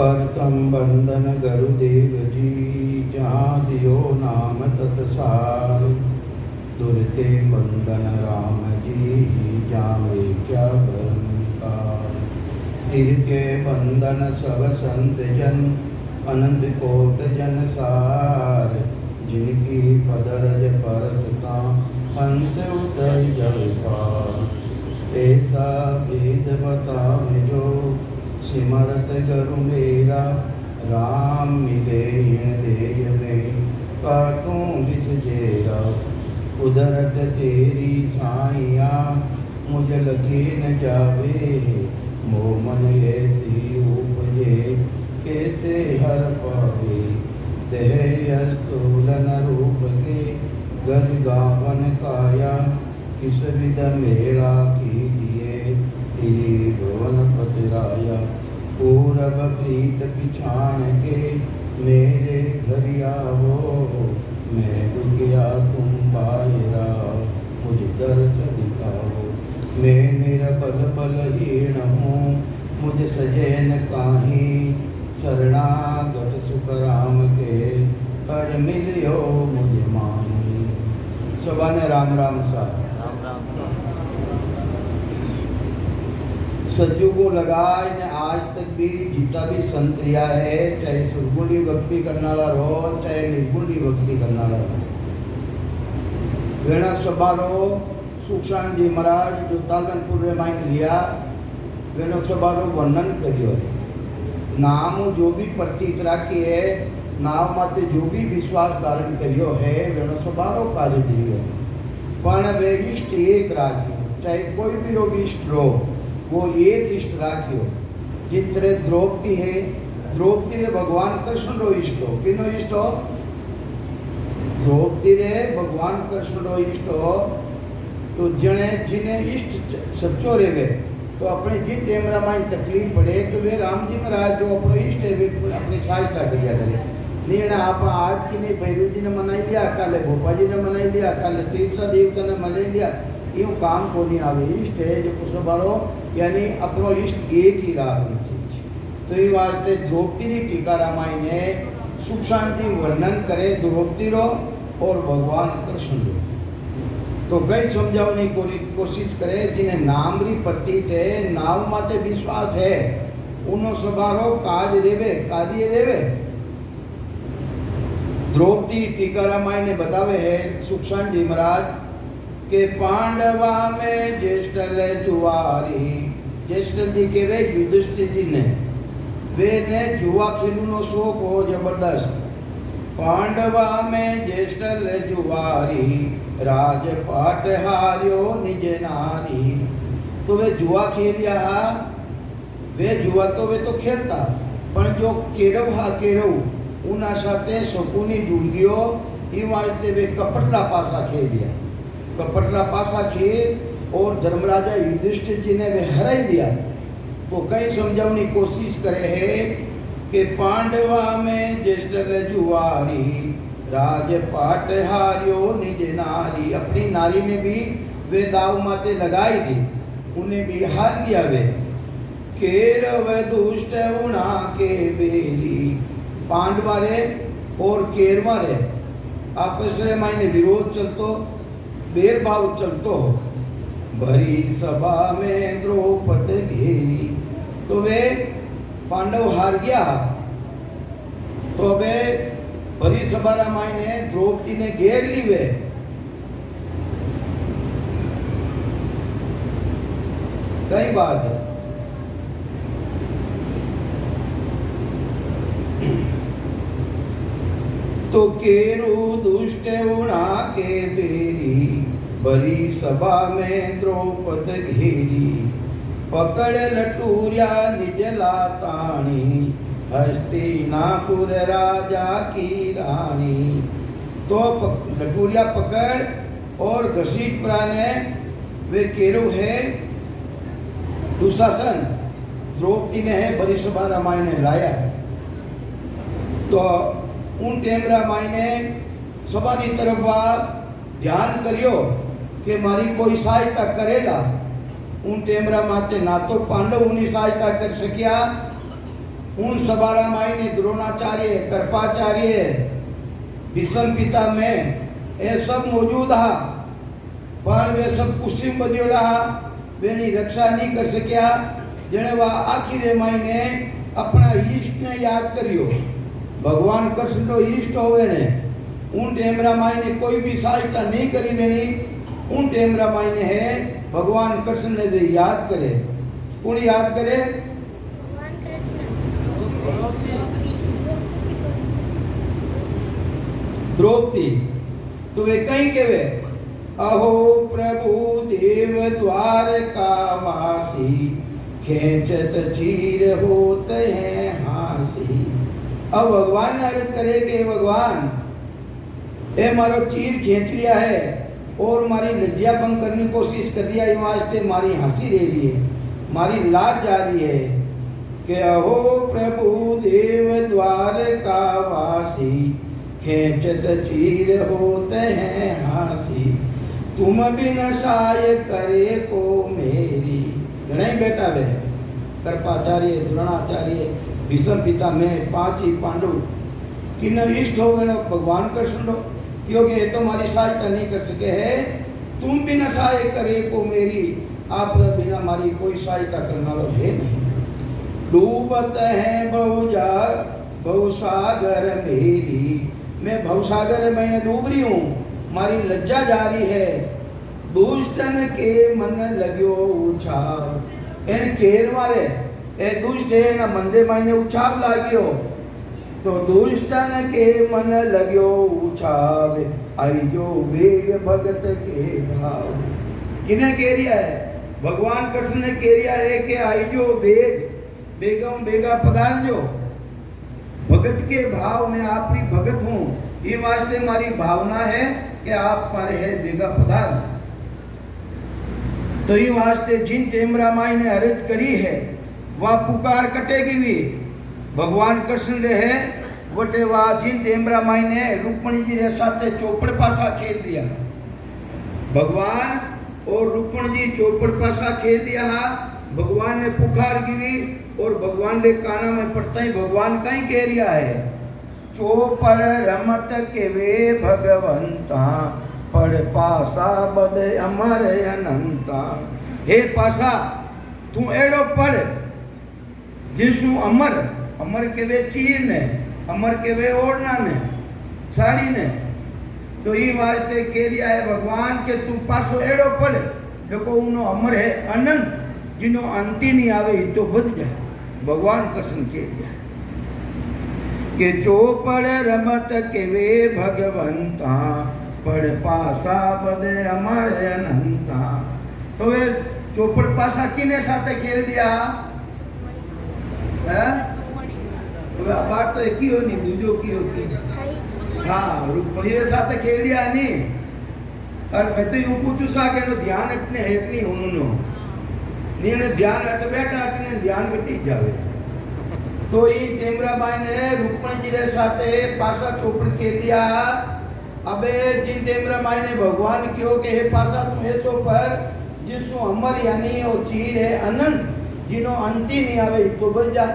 करतम बंदन गुरुदेव जी, जहाँ दियो नाम तत्सार। दुरते बंदन राम जी, जामे क्या बरंकार। तिर के बंदन सब संत जन, अनंत कोट जन सार। जिनकी पदरज परसता, हंस उदय जल पार। ऐसा वेद बतावे जो, सिमरत गुरु मेरा। राम मिले देय में, काटूं विष जेरा। कुदरत तेरी साइया, मुझ लगे न जावे। मोह मन ऐसी उपजे, कैसे हर पावे। देह स्थूलन रूप के, गर गावन काया। किस विध मेला कीजिए, त्रिभुवन पतिराया। पूरब प्रीत पिछाण के, मेरे घर आवो। मैं दुखिया तुम बायरा, मुझ दर्श दिखाओ। मैं निरबल बलहीन हूँ, मुझ सजैन काहीं। शरणागत सुख राम के, पर मिलियो मुझ माही। सबाने राम राम सा। सज्जुगों लगाए ने आज तक भी जितना भी संत रिया है, चाहे सुरगुणी भक्ति करने वाला रहो, चाहे निर्गुणी भक्ति करने वाला रहो। वेणा सबारो सुखशान जी महाराज जो तालनपुर में माइन लिया, वेणा सबारो वर्णन करियो है। नाम जो भी प्रतीक राखी है, नाम माते जो भी विश्वास धारण करियो है, वेणा सबारो कार्य दियो है। पण वे इष्ट एक राखियो, चाहे कोई भी रो इष्ट रो, वो एक इष्ट राखियो। जिस तरह द्रौपदी है, द्रौपदी ने भगवान कृष्ण रो इष्ट हो। किनो इष्ट हो? द्रौपदी ने भगवान कृष्ण रो इष्ट हो। तो जने जिन्हें इष्ट सच्चो रेवे, तो अपने जिन टेमरा में तकलीफ पड़े, तो वे राम जी महाराज जो अपने इष्ट है, वे अपनी सहायता करिया करे। नहीं ना आप आज की नहीं भैरू जी ने मनाई लिया, कल भोपा जी ने मनाई लिया, कल तीसरा देवता ने मनाई लिया, यूँ काम को नहीं आवे। इष्ट है जो कुछ बारो, यानी अपनो इष्ट एक ही राखना चाहिए। तो ये वास्ते द्रौपदी टीका रामायण ने सुख शांति वर्णन करे द्रौपदी रो और भगवान कृष्ण रो। तो कई समझाने की कोशिश करे, जिन्हें नाम री प्रतीक है, नाम माते विश्वास है, उनो सबारो काज रेवे, कार्य रेवे। द्रौपदी टीका रामायण ने बतावे है सुखशान जी महाराज के पांडवा में ज्येष्ठ ले जुआरी। ज्येष्ठ जी के वे युधिष्ठिर जी ने, वे ने जुआ खेलू नो शौक हो जबरदस्त। पांडवा में ज्येष्ठ ले जुआरी, राजपाट हार्यो निज नारी। तो वे जुआ खेलिया, वे जुआ तो वे तो खेलता, पर जो केरव हा केरव उना साथे शकुनी जुड़ गयो। ई वास्ते वे कपटला पासा खेल दिया। कपटला पासा खेल और धर्मराजा युधिष्ठिर जी ने वे हराई दिया। तो कई समझाने की कोशिश करे है कि पांडवा में ज्येष्ठ जुआरी, राजपाट हार्यो निज नारी। अपनी नारी ने भी वे दाव माते लगाई थी, उन्हें भी हार गया वे। केरव दुष्ट उना के बेरी। पांडवा रे और केरवा रे आपस रे मायने विरोध चलतो, भेदभाव चलतो। भरी सभा में द्रौपद घेरी। तो वे पांडव हार गया, तो वे भरी सभा रामायणे द्रौपदी ने घेर ली। वे कई बात है। तो केरु दुष्ट उड़ा के बेरी, भरी सभा में द्रौपद घेरी। पकड़ लटूरिया निज लातानी, हस्तिनापुर राजा की रानी। तो लटूरिया पकड़ और घसीटपुरा ने वे केरु है दुशासन, द्रौपदी ने है भरी सभा रामायण ने लाया। तो उन टेम रामायणे सभा की तरफ ध्यान करियो कि मारी कोई सहायता करेगा। उन टेमरा माते ना तो पांडव उन्हें सहायता कर सकिया उन सबारा माई ने द्रोणाचार्य, कृपाचार्य, भीष्म पिता में ये सब मौजूद हा, पण वे सब कुश्री बद्यो रहा, वेनी रक्षा नहीं कर सकिया। जने वा आखिर माई ने अपना इष्ट ने याद करियो, भगवान कृष्ण तो इष्ट होवे ने, उन टेमरा माई ने कोई भी सहायता नहीं करी मेरी, उन टेमरा माई ने है भगवान कृष्ण ने वे याद करे। कौन याद करे? भगवान कृष्ण। द्रौपदी। तो वे कहीं केवे, अहो प्रभु देव द्वारका वासी, खेचत चीर होते हैं हासी। अब भगवान ने अर्ज करे कि भगवान ए मारो चीर खींच लिया है और मारी लज्जा भंग करने की कोशिश कर रही है, वास्ते मारी हंसी रह रही है, मारी लाज जा रही है कि अहो प्रभु देव द्वारका वासी, खेचत चीर होते हैं हासी। तुम बिन साय करे को मेरी। नहीं बेटा वे कृपाचार्य, द्रोणाचार्य, भीष्म पिता में पांच ही पांडु किन इष्ट हो गए भगवान कृष्ण लो, क्योंकि ये तो हमारी सहायता नहीं कर सके है। तुम बिना सहाय करे को मेरी, आप बिना हमारी कोई सहायता करना लो है नहीं। डूबत है भवसागर मेरी, मैं भवसागर में डूब रही हूँ, मारी लज्जा जारी है। दुष्टन के मन लग्यो उछाव, इन केर मारे ए दुष्ट है ना मंदे मायने उछाव लाग्यो, तो दुष्टन के मन लग्यो उछाव, आइयो वेग भगत के भाव। किने कह रिया है? भगवान कृष्ण ने कह रिया है कि आइयो वेग, बेगम बेगा पधारजो, भगत के भाव में आपकी भगत हूँ, ये वास्ते हमारी भावना है कि आप मारे है बेगा पधार। तो ये वास्ते जिन टेमरा माई ने अर्ज करी है वह पुकार कटेगी भी। भगवान कृष्ण रहे वटे वा जिन टेमरा माई ने रुक्मणी जी रे साथे चौपड़ पासा खेल दिया। भगवान और रुक्मणी जी चौपड़ पासा खेल दिया। भगवान ने पुकार की और भगवान के काना में पड़ता ही भगवान कहीं कह रिया है, चौपड़ रमत के वे भगवंता, पड़ पासा बद अमर अनंता। हे पासा तू एड़ो पढ़ जिसु अमर, अमर के वे चीर ने, अमर के वे ओढ़ना ने, साड़ी ने। तो ये वास्ते कह दिया है भगवान के तू पासो एड़ो पढ़ देखो उनो अमर है अनंत, जिनो अंति नहीं आवे तो बद जाए। भगवान कृष्ण कह दिया कि चौपड़ रमत के वे भगवंता, पड़ पासा बद अमर अनंता। तो वे चौपड़ पासा किने साथे खेल दिया है? तो बात तो एक ही हो नहीं, दूजो की होती। हाँ रुक्मणी के साथे खेल दिया नहीं। और मैं तो यूं पूछू सा के नो ध्यान इतने है इतनी उन्होंने नीने ध्यान हट बैठा हटने ध्यान घटी जावे। तो ये टेमरा बाई ने रुक्मणी जी के साथे पासा चौपड़ खेल दिया। अबे जिन टेमरा माई ने भगवान क्यों के हे पासा तुम ऐसो पर जिसो अमर यानी वो चीर है अनंत, जिनो अंति नहीं आवे तो बच जा।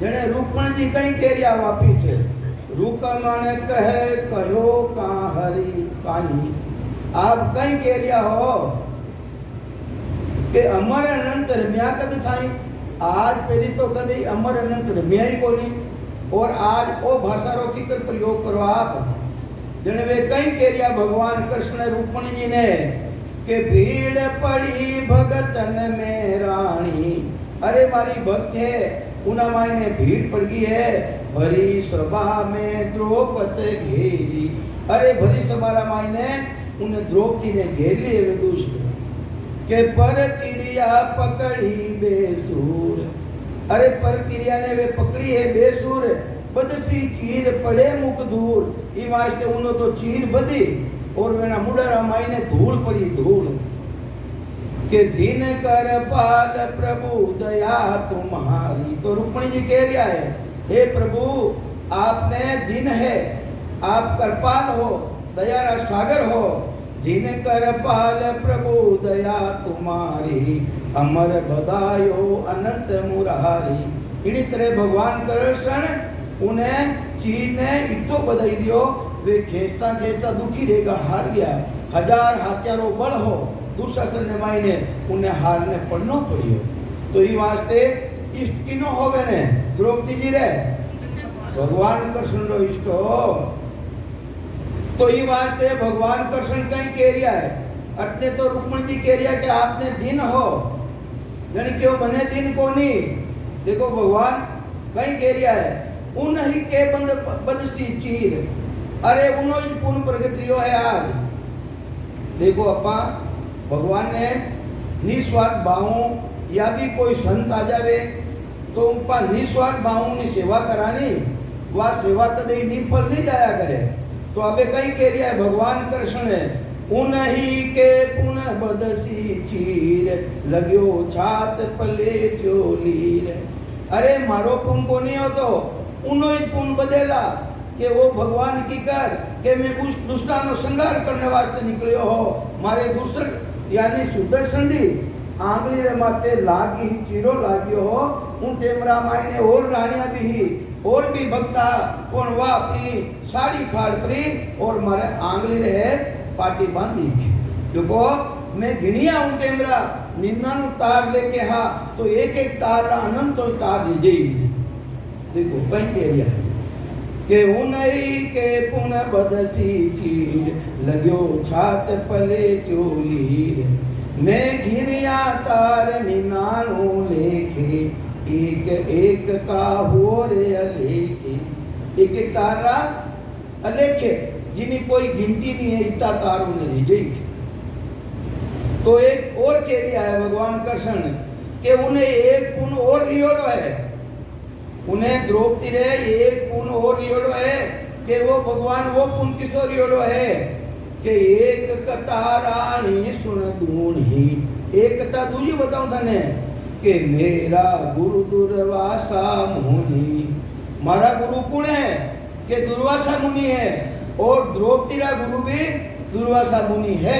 जने रुक्मणी जी कहीं कह रिया वापिस है, रुकमण कहे कहो का हरि कानी। आप कहीं कह रिया हो कि अमर अनंत रम्या कद साई, आज पहली तो कदी अमर अनंत रम्या ही कोनी, और आज वो भाषा रो की कर प्रयोग करो आप। जने वे कहीं कह रिया भगवान कृष्ण रुक्मणी जी ने कि भीड़ पड़ी भगतन में रानी। अरे मारी भक्त है उना मायने भीड़ पड़ गई है, भरी सभा में द्रौपदी घेरी। अरे भरी सभा मायने उन्हें द्रौपदी ने घेर लिए वे दुष्ट के पर क्रिया पकड़ी बेसूर। अरे पर क्रिया ने वे पकड़ी है बेसूर, बदसी चीर पड़े मुख दूर। ई वास्ते उन्हों तो चीर बदी और वेना मुडरा मायने धूल पड़ी धूल। के दिन कर पाल प्रभु दया तुम्हारी। तो रुक्मणी जी कह रहा है हे प्रभु आपने दिन है, आप कृपाल हो, दया रा सागर हो। दिन कर पाल प्रभु दया तुम्हारी, अमर बदायो अनंत मुरारी। इनी तरह भगवान कृष्ण उन्हें चीर ने इतो बधाई दियो वे खेचता खेचता दुखी रहेगा हार गया 1000 हथियारों बल हो दुशासन ने मायने उन्हें हारने पड़नो पड़ियो तो ये वास्ते इष्ट किनो होवे ने द्रौपदी जी रे भगवान कृष्ण रो इष्ट हो तो ये वास्ते भगवान कृष्ण कहीं कह रिया है अटने तो रुक्मणी जी कह रिया कि आपने दिन हो जन क्यों बने दिन को नहीं देखो भगवान कहीं कह रिया है उन ही के बंद बदसी चीर अरे उनो ही पूर्ण प्रगतियो है आज देखो अपा भगवान ने निस्वार्थ भावों या भी कोई संत आ जावे तो उनका निस्वार्थ भावों की सेवा करानी वह सेवा कदे निफल नहीं जाया करे तो अबे कहीं कह रिया है भगवान कृष्ण ने उन्हीं के पुनः बदसी चीर लग्यो छात पलेट्यो लीर अरे मारो पुन को नहीं हो तो उन्हों ही पुन बदला कि वो भगवान की कर कि मैं दुष्टानो संहार करने वास्ते निकलियो हो मारे दूसर यानी सुदर्शन दी आंगली रे माते लागी चीरो लाग्यो हो उन टेमरा मायने और रानिया भी और भी भक्ता कौन वह अपनी साड़ी फाड़ परी और मारे आंगली रे पाटी बांधी देखो मैं गिनिया उन टेमरा निन्ना नु तार लेके हा तो एक एक तार रा अनंत तो तार लीजे देखो कहीं कह रिया है के उन्हीं के पुन बदसी चीर लग्यो छात पले चोलीर मैं गिरिया तार निनानु लेखे एक एक का हो रे अलेखे एक एक तारा अलेखे जिन्हें कोई गिनती नहीं है इतना तारों ने लीजे तो एक और कह रिया है भगवान कृष्ण के उन्हें एक पुन और रियोड़ो है उन्हें द्रौपदी रे एक पुन और रियोड़ो है कि वो भगवान वो पुन किसो रियोड़ो है कि एक कतारानी सुन दून ही एक कथा दूजी बताऊं थाने कि मेरा गुरु दुर्वासा मुनि मारा गुरु कौन है कि दुर्वासा मुनि है और द्रौपदी रा गुरु भी दुर्वासा मुनि है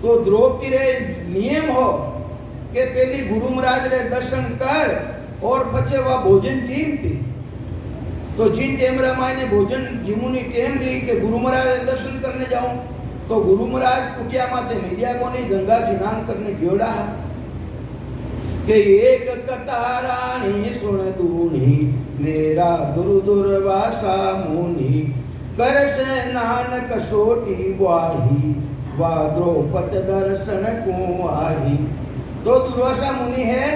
तो द्रौपदी रे नियम हो कि पहली गुरु महाराज रे दर्शन कर और पछे वह भोजन जीम थी तो जिन टेमरा मायने भोजन जिमुनी टेम रही कि गुरु महाराज दर्शन करने जाऊं तो गुरु महाराज कुटिया माते मीडिया को नहीं गंगा स्नान करने जोड़ा है कि एक कतारानी सुन दूनी मेरा गुरु दुर्वासा मुनि कर से नानक सोटी वाही वा द्रौपद दर्शन को आही तो दुर्वासा मुनि है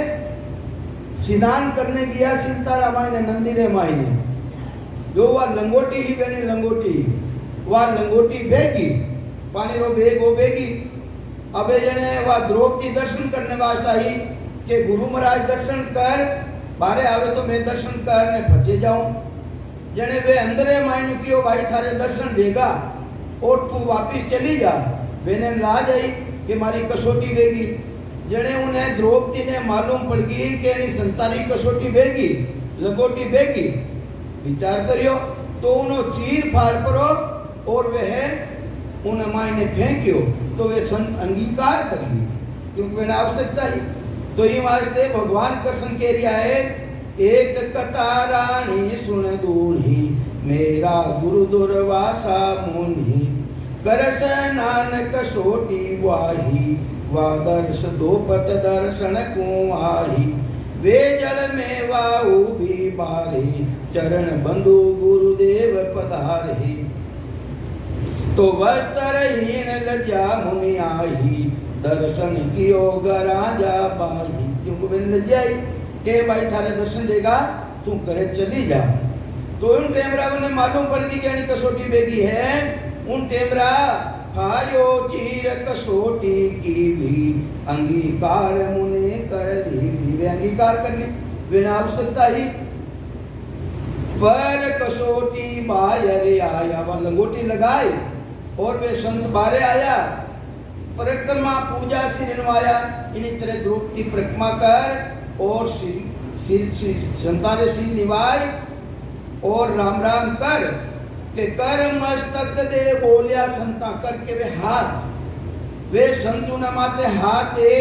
स्नान करने गया सीता रामायण नंदी रे मायने जो वह लंगोटी ही बनी लंगोटी वह लंगोटी बेगी पानी रो बेग वो बेगी अबे जने वह द्रौपदी दर्शन करने वास्ता ही कि गुरु महाराज दर्शन कर बारे आवे तो मैं दर्शन करने फंसे जाऊं जने वे अंदरे मायने कियो भाई थारे दर्शन देगा और तू वापिस चली जा बेने ला जाई कि मारी कसोटी बेगी जने उन्हें द्रौपदी ने मालूम पड़ गई कि नहीं संतानी कसोटी बेगी लंगोटी बेगी विचार करियो तो उन्हों चीर फाड़ करो और वह उन मायने फेंक्यो तो वे संत अंगीकार कर ली क्योंकि वे आवश्यकता ही तो ये वास्ते भगवान कृष्ण कह रिया है एक कतारानी सुन दूनी मेरा गुरु दुर्वासा मुनि करस नानक सोटी वाही वादर्श दोपत दर्शन को आही वे जल में वाऊ भी बारे चरण बंधु गुरुदेव पधारे तो वस्त्रहीन लज्जा मुनि आई दर्शन कियो गराजा बाही क्योंकि मैंने लज्जाई के भाई थारे दर्शन देगा तू करे चली जा तो उन टेमरा ने मालूम पड़ गई कि कसोटी बेगी है उन टेमरा फाड़ो चीर कसोटी की भी अंगीकार मुने कर ली वे अंगीकार कर ली बिना आवश्यकता ही पर कसोटी बाहर आया वह लंगोटी लगाई और वे संत बारे आया परिक्रमा पूजा सिर नवाया इन्हीं तरह द्रौपदी परिक्रमा कर और संताने सिर निवाई और राम राम कर के कर मस्तक दे बोलिया संता करके वे संत न माते हाथ दे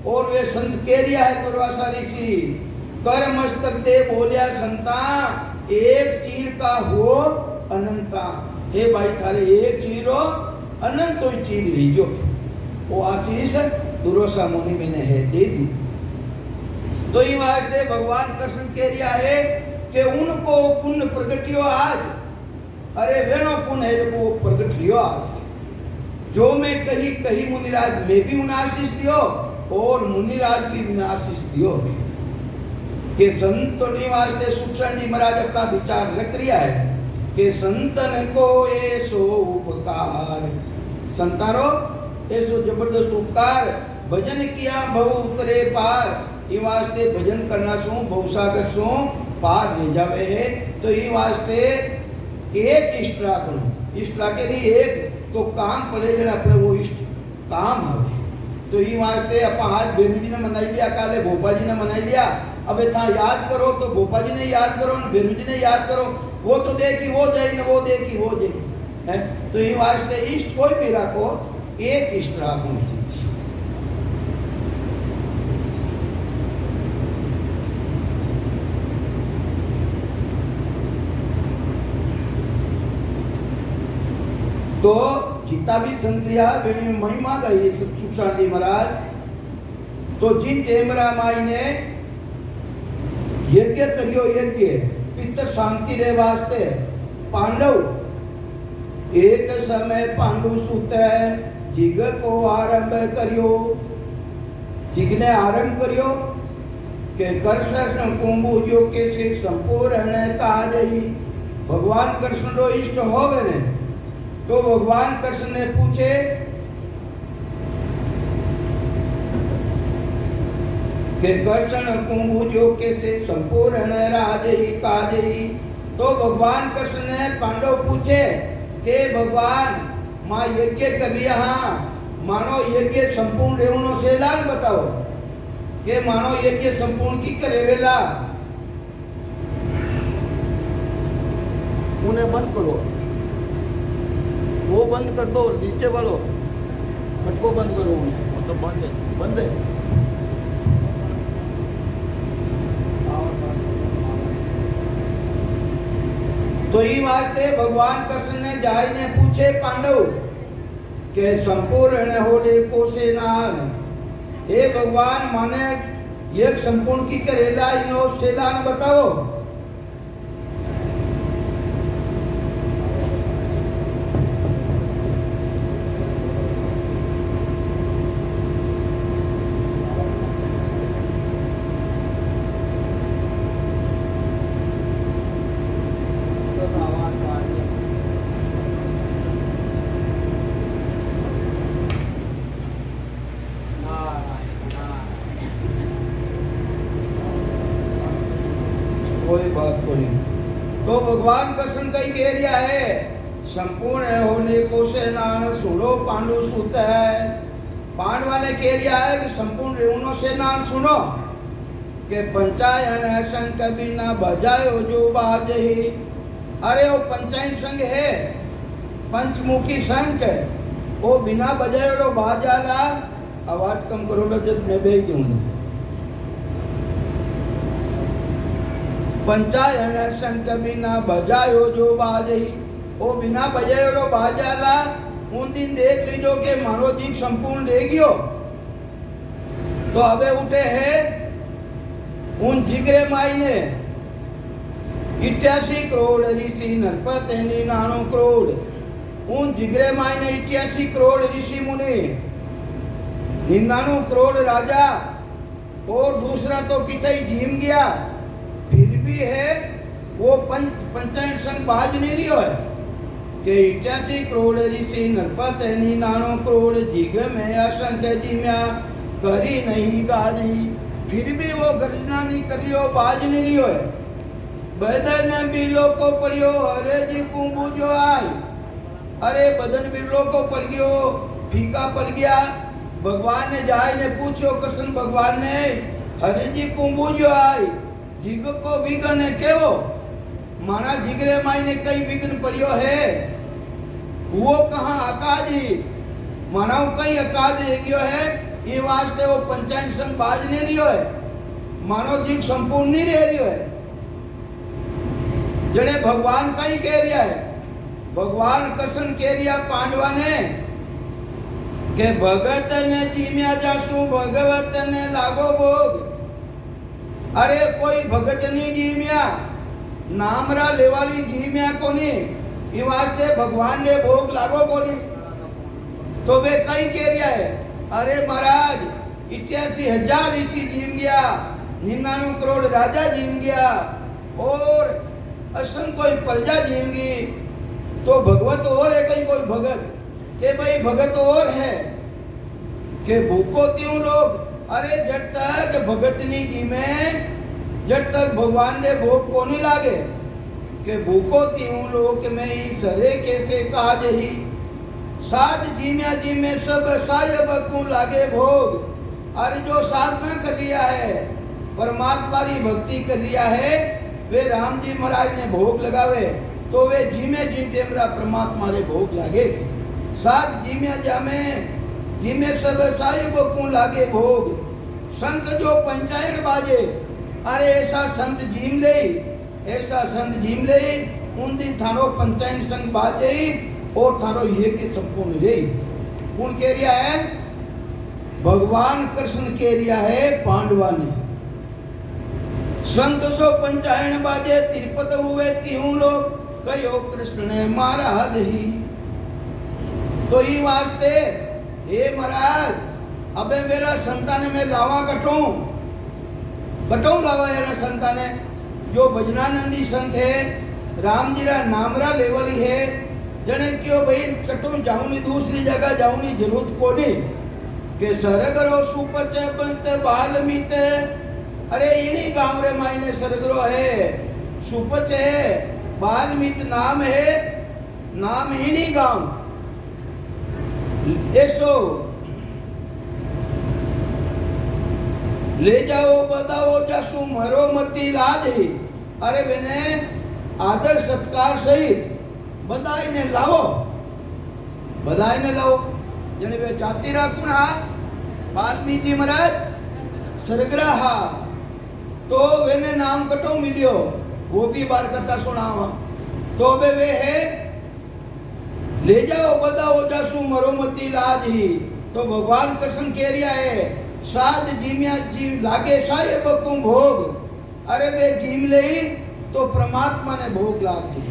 और वे संत कह रिया है दुर्वासा ऋषि कर मस्तक दे बोलिया संता, एक चीर का हो अनंता। हे भाई थारे एक चीरो अनंत तो चीर लीजो। वो आशीष दुर्वासा मुनि मैंने है दे दी। तो ये वास्ते भगवान कृष्ण कह रहा है कि उनको पुण्य प्रगटियो आज। अरे वेणो पुण्य है जो वो प्रगट लियो आज। जो मैं कही कही मुनिराज में भी उन्हें आशीष दियो और मुनिराज भी उन्हें आशीष दियो कि संत वास्ते सुखचंद जी महाराज अपना विचार रख रिया है कि संतन को ऐसो उपकार, संतारो ऐसो जबरदस्त उपकार, भजन किया भव उतरे पार। ये वास्ते भजन करना सो भवसागर सो पार ले जावे है। तो ये वास्ते एक इष्ट राखो, इष्ट राखे नहीं एक तो काम पड़े जरा अपने वो इष्ट काम आवे। तो ये वास्ते अपन आज बेनू जी ने मनाई लिया, काले भोपा जी ने मनाई लिया। अब था याद करो तो भोपा जी ने याद करो, बेनू जी ने याद करो। वो तो देखी वो जाई न वो देखी वो जाई है। तो ये वास्ते इष्ट कोई भी रखो, एक इष्ट राखो। तो जितना भी संक्रिया बेनी महिमा गई सुखसान जी महाराज। तो जिन टेमरा माई ने यज्ञ करियो, यज्ञ पितर शांति रे वास्ते पांडव एक समय पांडु सुत जिग को आरंभ करियो। जिग ने आरंभ करियो के कृष्ण कुंभुजो के से संपूर्ण काजई। भगवान कृष्ण रो इष्ट होवे ने तो भगवान कृष्ण ने पूछे कि कृष्ण कुंभुजो के से संपूर्ण राजही काजही। तो भगवान कृष्ण ने पांडव पूछे कि भगवान मां यज्ञ कर लिया, हाँ मानो यज्ञ संपूर्ण रेवणो से लाल बताओ कि मानो यज्ञ संपूर्ण की करे वेला। उन्हें बंद करो, वो बंद कर दो, नीचे वालो खटको बंद करो। उन्हें वो तो बंद है, बंद है। तो ये वास्ते भगवान कृष्ण ने जाय ने पूछे पांडव के संपूर्ण होले को से नाल। हे भगवान माने ये संपूर्ण की करेला इनो सेदान बताओ। कोई बात कोई। तो भगवान कृष्ण कई कह रहा है संपूर्ण होने को से नान सुनो पांडु सुत है। पांडवा ने कह रहा है कि संपूर्ण रेवणों से नान सुनो के पंचायन संग बिना बजायो जो बाजही। अरे वो पंचायन संघ है, पंचमुखी संघ है, वो बिना बजायो बाजाला। आवाज कम करो ना जब मैं भेज दूंगा। पंचायन संग बिना बजायो जो बाजही, वो बिना बजायो बाजाला। उन दिन देख लीजो के मानो जी संपूर्ण रह गयो। तो अबे उठे है उन जिगरे माई ने 88 करोड़ ऋषि नरपत 99 करोड़। उन जिगरे माई ने 88 करोड़ ऋषि मुनि, 99 करोड़ राजा और दूसरा तो कितना ही जीम गया। फिर भी है वो पंचायन संघ बाज नहीं रही है कि 88 करोड़ ऋषि नरपत 99 करोड़ जिग में असंख्य जिम्या करी नहीं गाजी। फिर भी वो गर्जना नहीं करियो, बाज नहीं रही है। बदन बिलो को पड़ियो अरे जी कुंभू जो आई। अरे बदन बिलो को पड़ गयो, फीका पड़ गया। भगवान ने जाय ने पूछो कृष्ण भगवान ने हरे जी कुंभू जो आई जिग को विघ्न है केवो। माना जिगरे माई ने कई विघ्न पड़ियो है, वो कहाँ अकाजी माना कई अकाज रह गयो है। ये वास्ते वो पंचायन संघ बाज नहीं रही है। मानव जीव संपूर्ण नहीं रह रही है। जने भगवान कहीं कह रहा है, भगवान कृष्ण कह रिया पांडवा ने के भगत ने जीम्या जासू भगवत ने लागो भोग। अरे कोई भगत नहीं जीम्या, नामरा लेवाली जीम्या कोनी, ई वास्ते भगवान ने भोग लागो कोनी। तो वे कहीं कह रिया है, अरे महाराज 88,000 ऋषि जीम गया, 99 करोड़ राजा जीम गया और असंख्य कोई प्रजा जीम गई। तो भगवत और है कहीं कोई भगत के भाई भगत और है के भूखो त्यों लोग। अरे जब तक भगत नहीं जीमे, जब तक भगवान ने भोग को नहीं लागे के भूखो त्यों लोग में ही सरे कैसे काज ही साध जीम्या जी में सब सायब को लागे भोग। अरे जो साधना कर रिया है, परमात्मा की भक्ति कर रिया है, वे राम जी महाराज ने भोग लगावे तो वे जीमे जी टेमरा परमात्मा रे भोग लागे। साध जीम्या जामे जीमे सब सायब को लागे भोग। संत जो पंचायत बाजे, अरे ऐसा संत जीम ले, ऐसा संत जीम ले, उनदी थारो पंचायत संग बाजे और थारो ये के संपूर्ण रे। कौन कह रिया है? भगवान कृष्ण कह रिया है पांडवा ने। संत सो पंचायन बाजे तिरपत हुए तिहू लोग, कहो कृष्ण ने मारा दही। तो ही वास्ते हे महाराज अबे मेरा संतान में लावा कटूं लावा मेरा संतान है। जो भजनानंदी संत है, राम जी रा नामरा लेवली है, जने क्यों भाई कटूं जाऊं नहीं दूसरी जगह जाऊं नहीं जरूरत को नहीं के सरगरो सुपच पंत बालमित। अरे इन्हीं गांव रे मायने सरगरो है, सुपच है, बालमित नाम है, नाम इन्हीं गांव ऐसो ले जाओ बताओ जासू मरो मती लाज ही। अरे बेने आदर सत्कार सहित बधाई ने लाओ, बधाई ने लाओ। जने वे जाति राखुना वाल्मीकि महाराज सरग्राहा तो वेने नाम कटो मिलियो, वो भी बार कथा सुनावा। तो वे है ले जाओ बताओ जासू मरो मती लाज ही। तो भगवान कृष्ण कह रिया है साध जीम्या जीव लागे साये बकुम भोग। अरे वे जीम ले तो परमात्मा ने भोग लागे।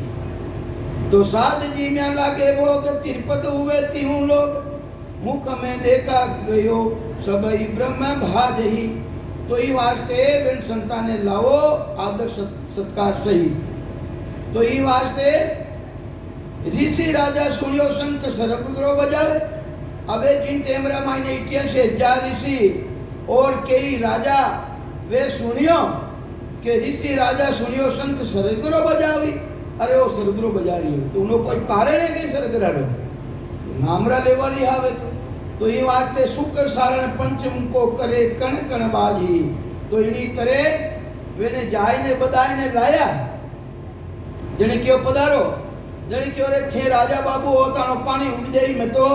तो साध जीम्या लागे भोग तिरपत हुए तिहू लोग, मुख में देखा गयो सबई ब्रह्म भाज ही। तो ई वास्ते बिन संताने लाओ आदर सत्कार सही। तो ई वास्ते ऋषि राजा सुनियो संत सरबग्रो बजावे। अबे जिन टेमरा मायने 88,000 ऋषि और कई राजा वे सुनियो के ऋषि राजा सुनियो संत सरगरो बजावी। अरे वो सरगरो बजा रही हो तो उन्हों कोई कारण है कि सरगरा रो नामरा लेवाली आवे। तो ये वास्ते सुख सारण पंचम को करे कण कण बाजी। तो इन्हीं तरह वेने जाय ने बधाई ने लाया। जने क्यों पधारो, जने क्यों रे थे राजा बाबू होता नो पानी उड़ जाई मैं तो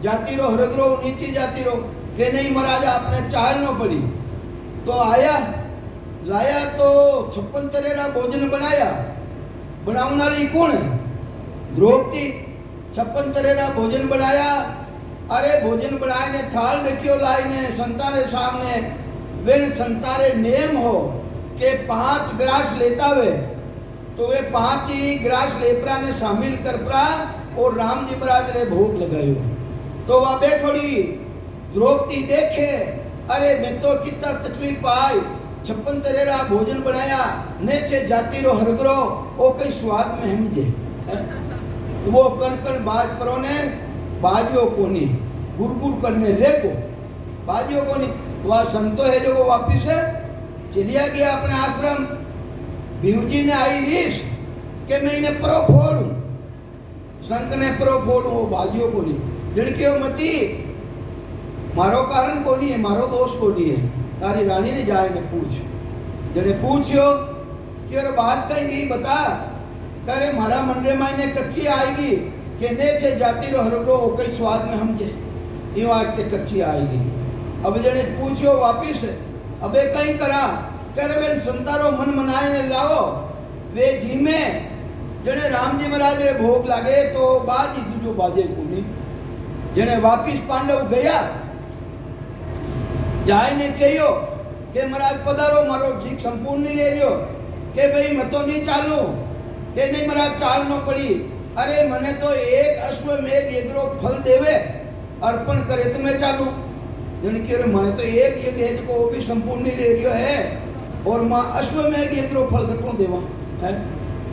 जाती रो हरगरो नीचे जाती रो के नहीं महाराजा अपने चाल नो पड़ी। तो आया लाया तो 56 तरेरा भोजन बनाया। बनावनारी कौन है? द्रौपदी। 56 तरेरा भोजन बनाया। अरे भोजन बनाए ने थाल रखियो लाई ने संतारे सामने। वे संतारे नेम हो के 5 ग्रास लेता वे तो वे 5 ही ग्रास लेपरा ने शामिल कर परा और राम जी महाराज ने भोग लगायो। तो वह बैठोड़ी द्रौपदी देखे, अरे मैं तो कितना तकलीफ पाई, 56 तरेरा भोजन बनाया नेचे जाती रो हरगरो ओ कई स्वाद में हमजे। वो कण कण बाज परो ने बाजियो कोनी गुरगुर करने रे को बाजियो कोनी। वह संतो है जो वो वापिस चलिया गया अपने आश्रम। भीमजी ने आई रीस के मैं इन्हें परो फोड़ू, संत ने परो फोड़ू, वो बाजियो कोनी। जड़कियों मती मारो कारण कोनी है, मारो दोष कोनी है। तारी रानी ने जाए ने पूछ, जने पूछियो कि और बात कही गई बता। करे मारा मंडे मायने कच्ची आएगी के ने से जाती रो हरगरो कई स्वाद में हमजे ये वास्ते कच्ची आएगी। अब जने पूछियो वापिस, अबे कहीं करा करे बेन संतारो मन मनाए ने लाओ वे जी में जने राम जी महाराज रे भोग लागे तो बाजी दूजो बाजे कोनी जने वापिस पांडव गया जाय ने कहियो के महाराज पधारो मारो ठीक संपूर्ण नहीं ले लियो के भाई मैं तो नहीं चालू के नहीं महाराज चाल नो पड़ी अरे मने तो एक अश्वमेध यज्ञ फल देवे अर्पण करे तो मैं चालू जने के मने तो एक यज्ञ है को वो भी संपूर्ण नहीं ले लियो है और मां अश्वमेध यज्ञ फल कटो देवा है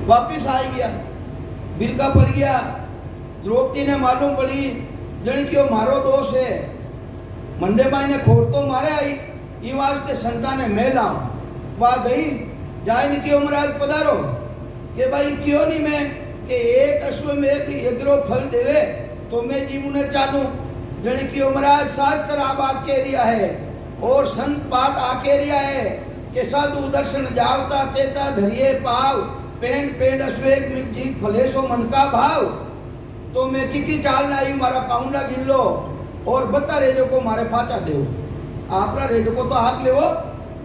वापिस आ गया बिलका पड़ गया द्रौपदी ने मालूम पड़ी जने क्यों मारो दोष है मंडे माई ने खोर तो मारे आई ये वास्ते संतान ने मेला वहां गई जाए ने क्यों महाराज पधारो के भाई क्यों नहीं मैं के एक अश्वमेध यज्ञ फल देवे तो मैं जीव ने चालू जने क्यों महाराज शास्त्र आ बात कह रिया है और संत बात आ कह रिया है के साधु दर्शन जावता तेता धरिए पाव पेंड पेंड अश्वेत में जी फलेशो मन का भाव तो मैं कितनी चाल ना आई मारा पाउंडा गिन लो और बता रेजो को मारे पाचा देव आपरा रेजो को तो हाथ ले वो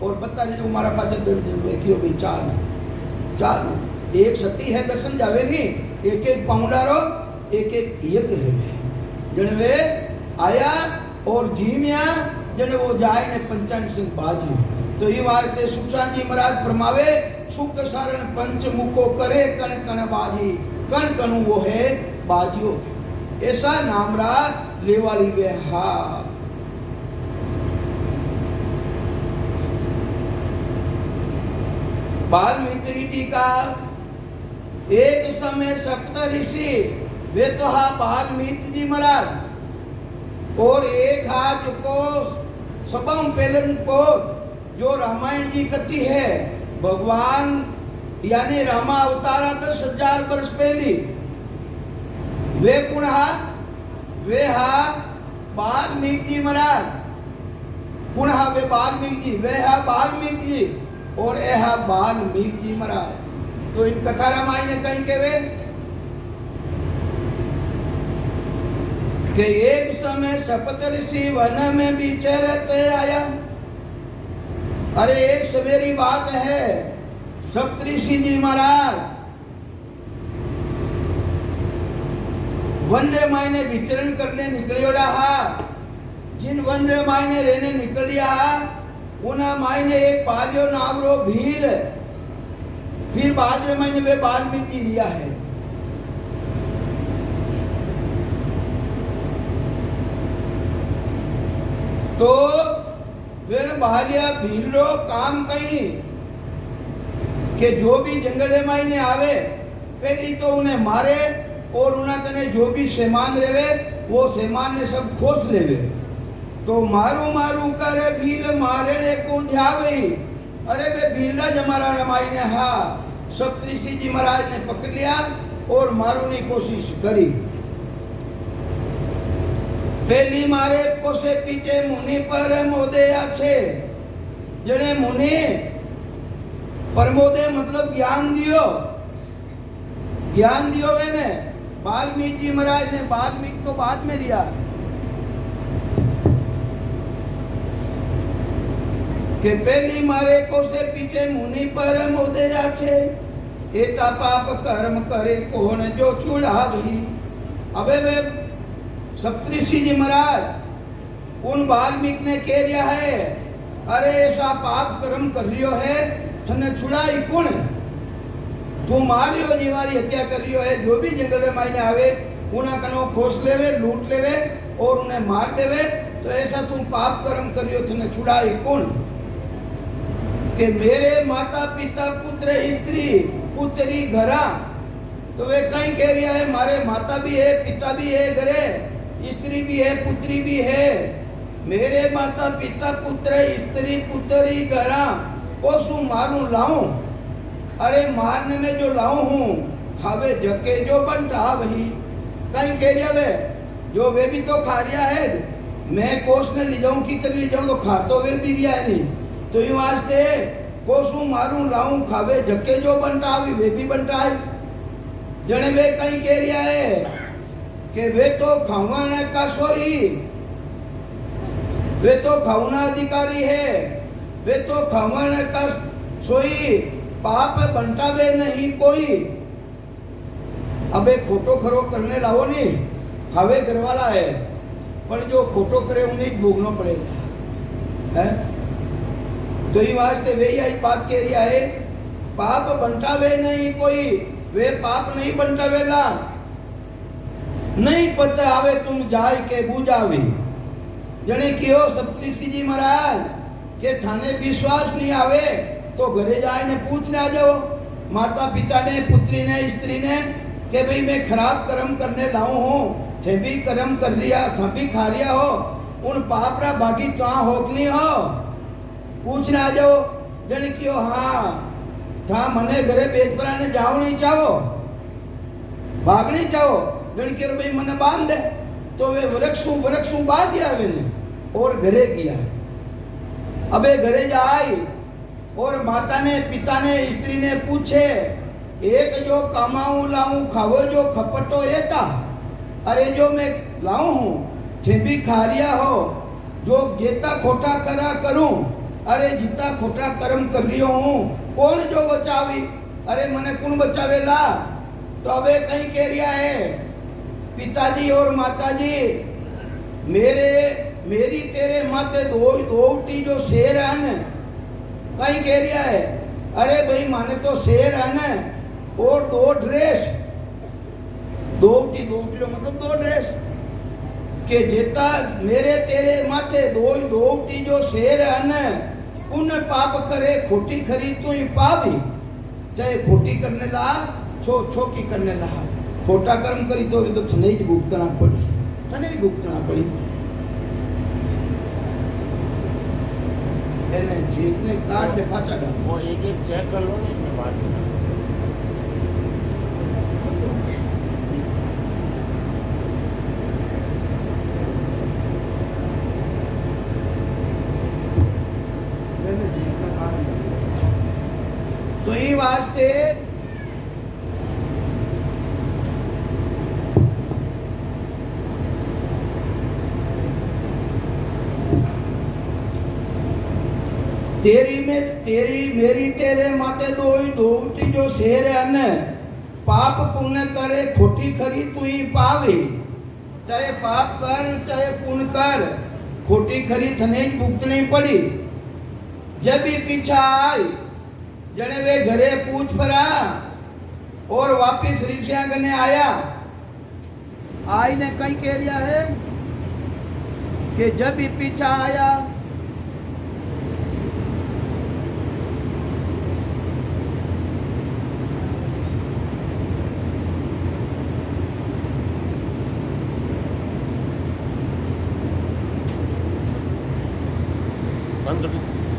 और बता रेजो मारा पाचा दे दे क्यों भी चाल चाल एक सती है दर्शन जावे नहीं एक एक पाउंडा रो एक एक यज्ञ है जने वे आया और जीमिया जने वो जाए ने पंचांग सिंह बाजी तो ये वास्ते सुखसान जी महाराज फरमावे सुख सारण पंच मुको करे कण कण बाजी कण कणु वो है बाजियो ऐसा नामरा लेवाली वे हा वाल्मीकि टीका एक समय सप्त ऋषि वे तो हा वाल्मीकि जी महाराज और एक हाथ को सबम पेलन को जो रामायण जी कथी है भगवान यानी रामा अवतारा 10,000 वर्ष पहली वे कुण हा वे हा वाल्मीकि महाराज कुण हा वे वाल्मीकि वे हा वाल्मीकि और ए हा वाल्मीकि महाराज तो इन कथा रामायण ने कहीं के वे कि एक समय सप्त ऋषि वन में विचरते आया अरे एक सवेरी बात है सप्तऋषि जी महाराज वनरे मायने विचरण करने निकलियो रहा जिन वनरे मायने रहने निकलिया उना मायने एक बाजो नावरो भील फिर बाजरे मायने वे वाल्मीकि लिया है तो वे बालिया भीलो काम कहीं कि जो भी जंगले मायने आवे पहली तो उन्हें मारे और उन्हें कने जो भी सामान रेवे वो सामान ने सब खोस लेवे तो मारू मारू करे भील मारने को जावे अरे वे भीला जमारा रमाई ने हा सप्तऋषि जी महाराज ने पकड़ लिया और मारने की कोशिश करी पहली मारे कोसे पीछे मुनि पर मोदे आछे जड़े मुनि परमोदे मतलब ज्ञान दियो मैंने वाल्मीकि जी महाराज ने वाल्मीकि तो बाद में दिया के पहली मारे कोसे पीछे मुनि पर मोदे आछे एता पाप कर्म करे कौन जो छुड़ावी अबे वे सप्तऋषि जी महाराज उन वाल्मीकि ने कह दिया है अरे ऐसा पाप कर्म कर रियो है तने छुड़ाई कौन तू मारियो जीवारी हत्या कर रियो है जो भी जंगल में मायने आवे उन्हें कनो खोस लेवे लूट लेवे और उन्हें मार देवे तो ऐसा तू पाप कर्म कर रियो तने छुड़ाई कौन कि मेरे माता पिता पुत्र स्त्री पुत्री घरा तो वे कहीं कह रहा है मारे माता भी है पिता भी है घरे स्त्री भी है पुत्री भी है मेरे माता पिता पुत्र स्त्री पुत्री घरा कोसु मारू लाऊं अरे मारने में जो लाऊं हूं खावे जके जो बनता वही कहीं कह रहा वे जो वे भी तो खा रिया है मैं कोस ने ले जाऊं की कर ले जाऊं तो खा तो वे भी रिया है नहीं तो ये वास्ते कोसु मारू लाऊं खावे जके जो बनता वे भी बनता है जने वे कहीं कह रिया है कि वे तो खावाने का सोई वे तो खाऊना अधिकारी है वे तो खमण का सोई पाप बंटावे नहीं कोई। अब एक खोटो खरो करने लाओ नहीं, हवे करवाला है, पर जो खोटो करे उन्हें ही भोगना पड़ेगा है। तो ये वास्ते वे यही बात कह रहा है, पाप बंटावे नहीं कोई, वे पाप नहीं बंटावेला। नहीं पता आवे तुम जाय के बूझावे। जने कियो सप्तऋषि जी महाराज के थाने विश्वास नहीं आवे तो घरे जाए ने पूछने आ जाओ माता पिता ने, पुत्री ने, स्त्री ने कि भाई मैं खराब कर्म करने लाऊं हूँ, थे भी कर्म कर रिया, था भी खा रिया हो, उन पाप रा भागी तो हो कि नहीं हो, पूछने आ जाओ। जने कियो हाँ था मने घरे बेचपरा ने जाओ नहीं चाहो, भागनी चाहो, जने कियो भाई मने बांध दे, तो वे वृक्षों बांध दिया वे ने और घरे गया। अबे घरे जाए और माता ने, पिता ने, स्त्री ने पूछे एक जो कमाऊं लाऊं खावो जो खपटो ये था, अरे जो मैं लाऊं हूं थे भी खा रिया हो, जो जेता खोटा करा करूं, अरे जिता खोटा कर्म कर रियो हूं कौन जो बचावी, अरे मने कौन बचावेला। तो अबे कहीं कह रिया है पिताजी और माताजी मेरी तेरे माते दोटी जो शेर है न, कहीं कह रिया है अरे भाई माने तो शेर है न और दो ड्रेस, दोटी मतलब दो ड्रेस के जेता मेरे तेरे माते दोटी जो शेर है न उन पाप करे खोटी खरी तू ही पावी, चाहे खोटी करने ला छोटी करने ला, खोटा कर्म करी तो थने ही भुगतना पड़ी। એને જીતને કાઢ દે પાછા ગામ वो एक चेक कर लो ना इसमें बात में। એને જીતને કાઢ દે। તો એ વાસ્તે तेरी मेरी तेरे माते दोटी जो शेर है न, पाप पुण्य करे खोटी खरी तू ही पावे, चाहे पाप कर चाहे पुण्य कर, खोटी खरी थने ही भुगतनी पड़ी। जब भी पीछा आई जने वे घरे पूछ पड़ा और वापिस रिक्शा करने आया, आई ने कहीं कह रिया है कि जब भी पीछा आया बंद कर दो।